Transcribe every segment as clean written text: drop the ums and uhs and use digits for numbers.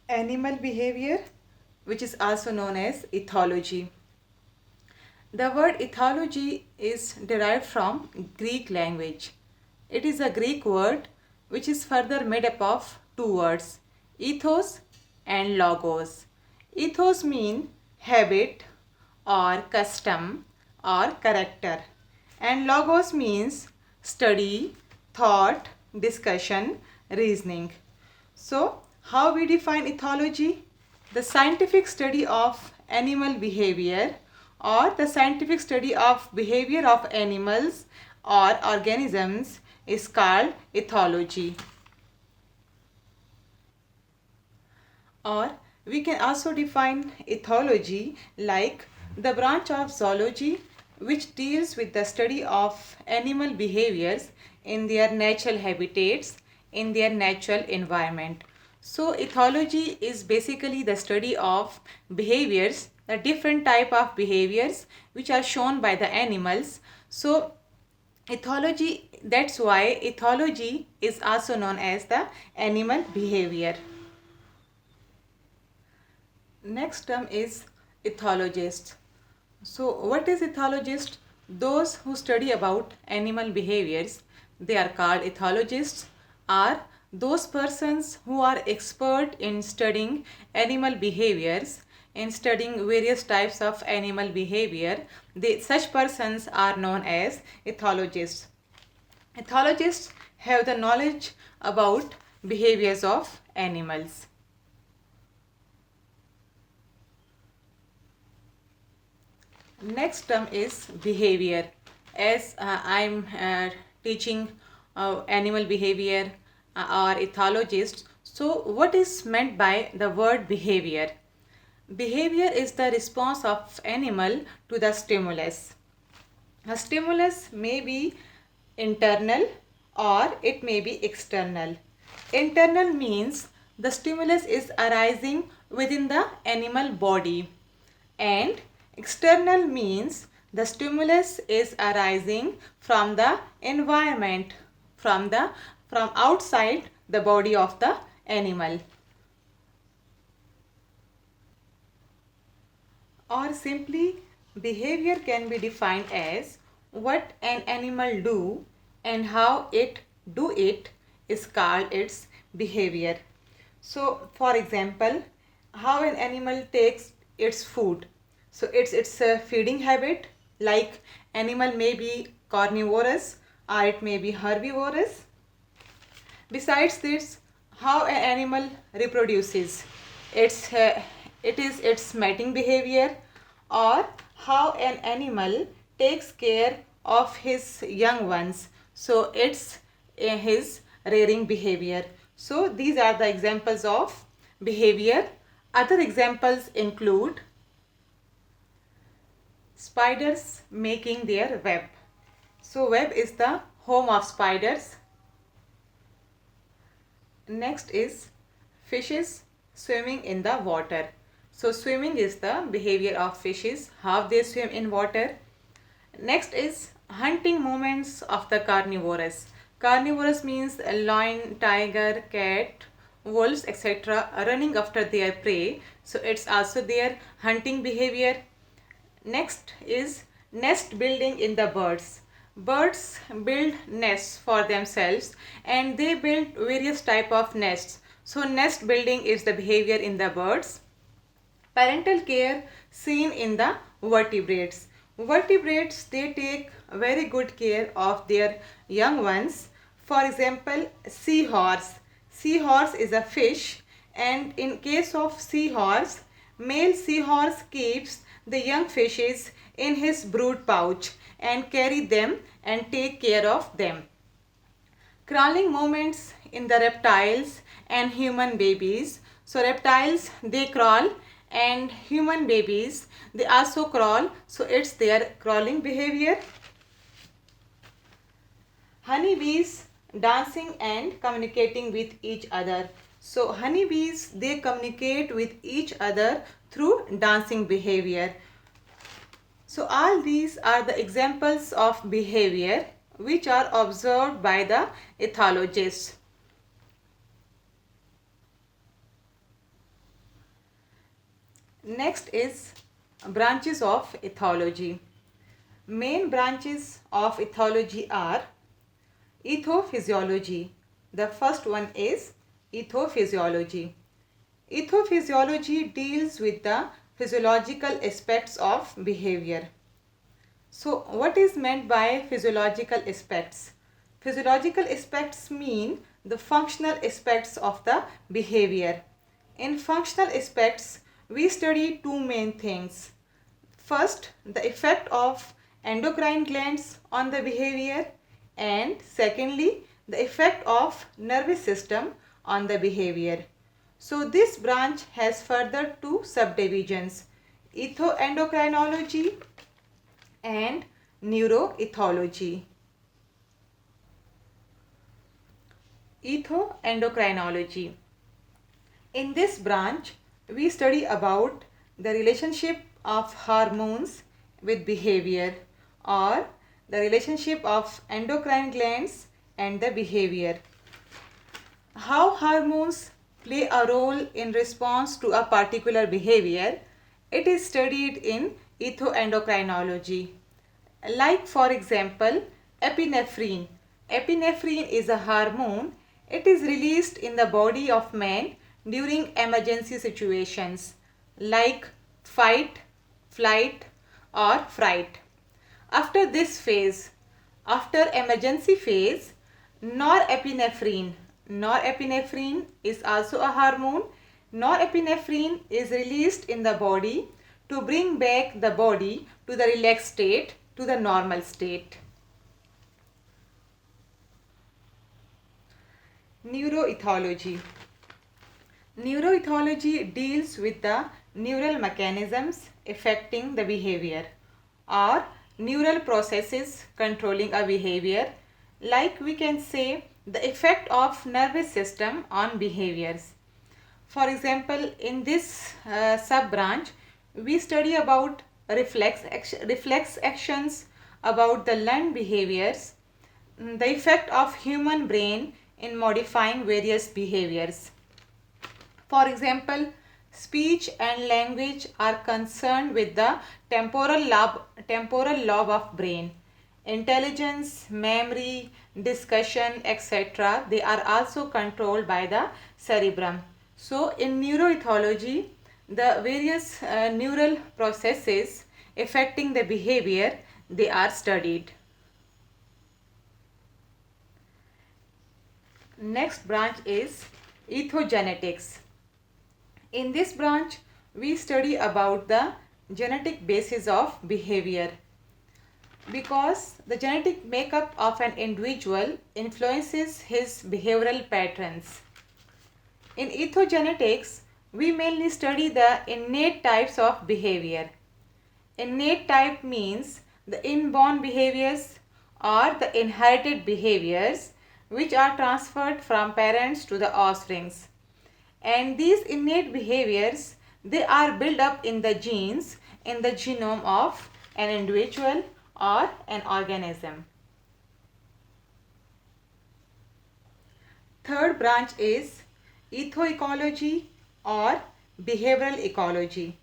Animal behavior, which is also known as ethology. The word ethology is derived from Greek language. It is a Greek word which is further made up of two words, ethos and logos. Ethos means habit or custom or character, and logos means study, thought, discussion, reasoning. So, how we define ethology? The scientific study of animal behavior or the scientific study of behavior of animals or organisms is called ethology. Or we can also define ethology like the branch of zoology which deals with the study of animal behaviors in their natural habitats, in their natural environment. So ethology is basically the study of behaviors, the different type of behaviors which are shown by the animals. So ethology, that's why ethology is also known as the animal behavior. Next term is ethologist. So what is ethologist? Those who study about animal behaviors, they are called ethologists, are those persons who are expert in studying animal behaviors, in studying various types of animal behavior. Such persons are known as ethologists. Ethologists have the knowledge about behaviors of animals. Next term is behavior. As I'm teaching animal behavior or ethologist, so what is meant by the word behavior? Behavior is the response of animal to the stimulus. A stimulus may be internal or it may be external. Internal means the stimulus is arising within the animal body, and external means the stimulus is arising from the environment, from outside the body of the animal. Or simply, behavior can be defined as what an animal do and how it do it is called its behavior. So for example, how an animal takes its food. So it's a feeding habit, like animal may be carnivorous or it may be herbivorous. Besides this, how an animal reproduces, it's it is its mating behavior, or how an animal takes care of his young ones. So it's his rearing behavior. So these are the examples of behavior. Other examples include spiders making their web. So web is the home of spiders. Next is fishes swimming in the water. So swimming is the behavior of fishes, how they swim in water. Next is hunting movements of the carnivorous. Carnivorous means a lion, tiger, cat, wolves, etc. running after their prey. So it's also their hunting behavior. Next is nest building in the birds. Birds build nests for themselves and they build various type of nests. So nest building is the behavior in the birds. Parental care seen in the vertebrates. Vertebrates, they take very good care of their young ones. For example, seahorse. Seahorse is a fish, and in case of seahorse, male seahorse keeps the young fishes in his brood pouch and carry them and take care of them. Crawling movements in the reptiles and human babies. So reptiles, they crawl, and human babies, they also crawl. So it's their crawling behavior. Honeybees dancing and communicating with each other. So honeybees, they communicate with each other through dancing behavior. So all these are the examples of behavior which are observed by the ethologists. Next is branches of ethology. Main branches of ethology are ethophysiology. The first one is ethophysiology. Ethophysiology deals with the physiological aspects of behavior. So, what is meant by physiological aspects? Physiological aspects mean the functional aspects of the behavior. In functional aspects, we study two main things. First, the effect of endocrine glands on the behavior, and secondly, the effect of nervous system on the behavior. So this branch has further two subdivisions, ethoendocrinology and neuroethology. Ethoendocrinology. In this branch, we study about the relationship of hormones with behavior, or the relationship of endocrine glands and the behavior. How hormones play a role in response to a particular behavior, it is studied in ethoendocrinology. Like for example, epinephrine. Epinephrine is a hormone. It is released in the body of man during emergency situations like fight, flight or fright. After this phase, after emergency phase, norepinephrine. Norepinephrine is also a hormone. Norepinephrine is released in the body to bring back the body to the relaxed state, to the normal state. Neuroethology. Neuroethology deals with the neural mechanisms affecting the behavior, or neural processes controlling a behavior, like we can say the effect of nervous system on behaviors. For example, in this sub-branch, we study about reflex actions, about the learned behaviors, the effect of human brain in modifying various behaviors. For example, speech and language are concerned with the temporal lobe of brain. Intelligence, memory, discussion, etc. they are also controlled by the cerebrum. So, in neuroethology, the various neural processes affecting the behavior, they are studied. Next branch is ethogenetics. In this branch, we study about the genetic basis of behavior, because the genetic makeup of an individual influences his behavioral patterns. In ethogenetics, we mainly study the innate types of behavior. Innate type means the inborn behaviors or the inherited behaviors which are transferred from parents to the offsprings. And these innate behaviors, they are built up in the genes, in the genome of an individual or an organism. Third branch is ethoecology or behavioral ecology.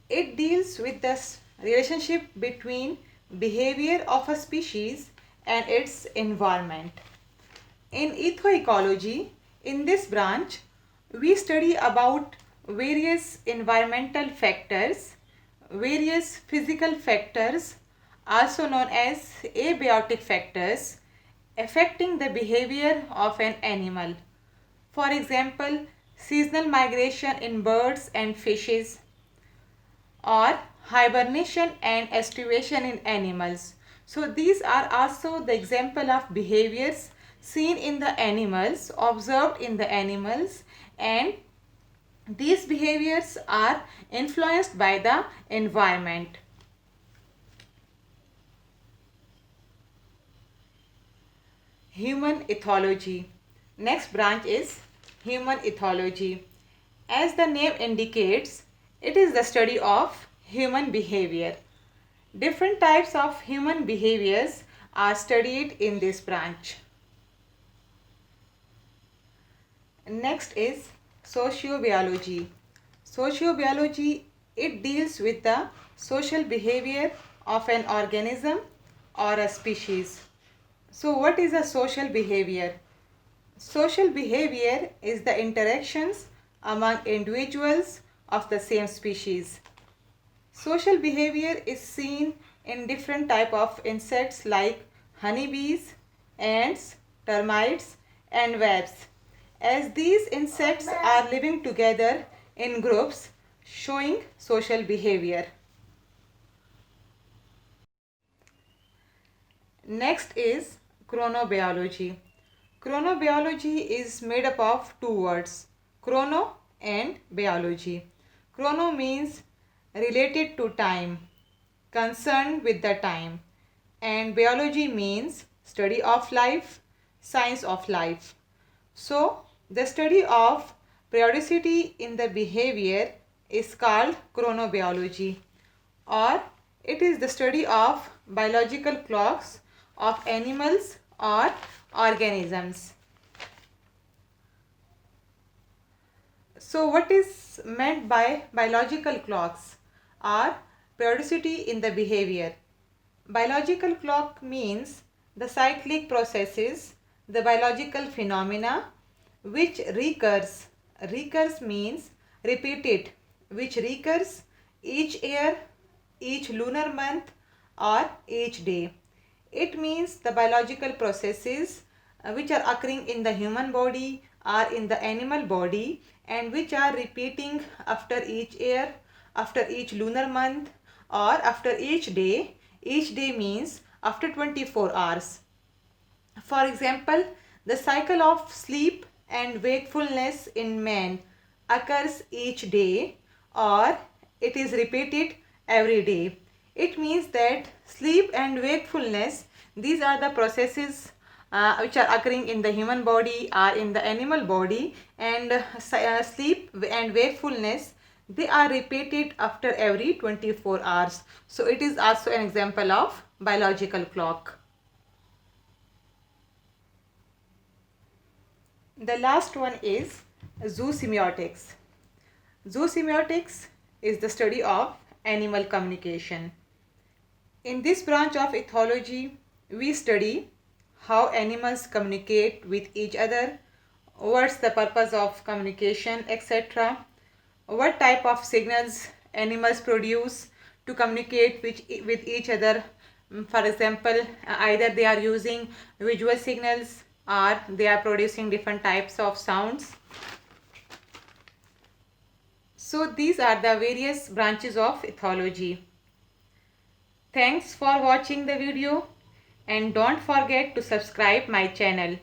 It deals with the relationship between behavior of a species and its environment. In ethoecology, in this branch, we study about various environmental factors, various physical factors, also known as abiotic factors, affecting the behavior of an animal. For example, seasonal migration in birds and fishes, or hibernation and estivation in animals. So these are also the example of behaviors seen in the animals, observed in the animals, and these behaviors are influenced by the environment. Human ethology. Next branch is human ethology. As the name indicates, it is the study of human behavior. Different types of human behaviors are studied in this branch. Next is sociobiology. Sociobiology It deals with the social behavior of an organism or a species. So what is a social behavior? Social behavior is the interactions among individuals of the same species. Social behavior is seen in different type of insects like honeybees, ants, termites and wasps. As these insects are living together in groups showing social behavior. Next is chronobiology. Chronobiology is made up of two words, chrono and biology. Chrono means related to time, concerned with the time, and biology means study of life, science of life. So, the study of periodicity in the behavior is called chronobiology, or it is the study of biological clocks of animals or organisms. So what is meant by biological clocks or periodicity in the behavior? Biological clock means the cyclic processes, the biological phenomena which recurs. Recurs means repeated, which recurs each year, each lunar month or each day. It means the biological processes which are occurring in the human body or in the animal body and which are repeating after each year, after each lunar month or after each day. Each day means after 24 hours. For example, the cycle of sleep and wakefulness in man occurs each day or it is repeated every day. It means that sleep and wakefulness, these are the processes which are occurring in the human body or in the animal body, and sleep and wakefulness, they are repeated after every 24 hours. So it is also an example of biological clock. The last one is zoosemiotics. Zoosemiotics is the study of animal communication. In this branch of ethology, we study how animals communicate with each other, what's the purpose of communication, etc. What type of signals animals produce to communicate with each other. For example, either they are using visual signals or they are producing different types of sounds. So these are the various branches of ethology. Thanks for watching the video and don't forget to subscribe my channel.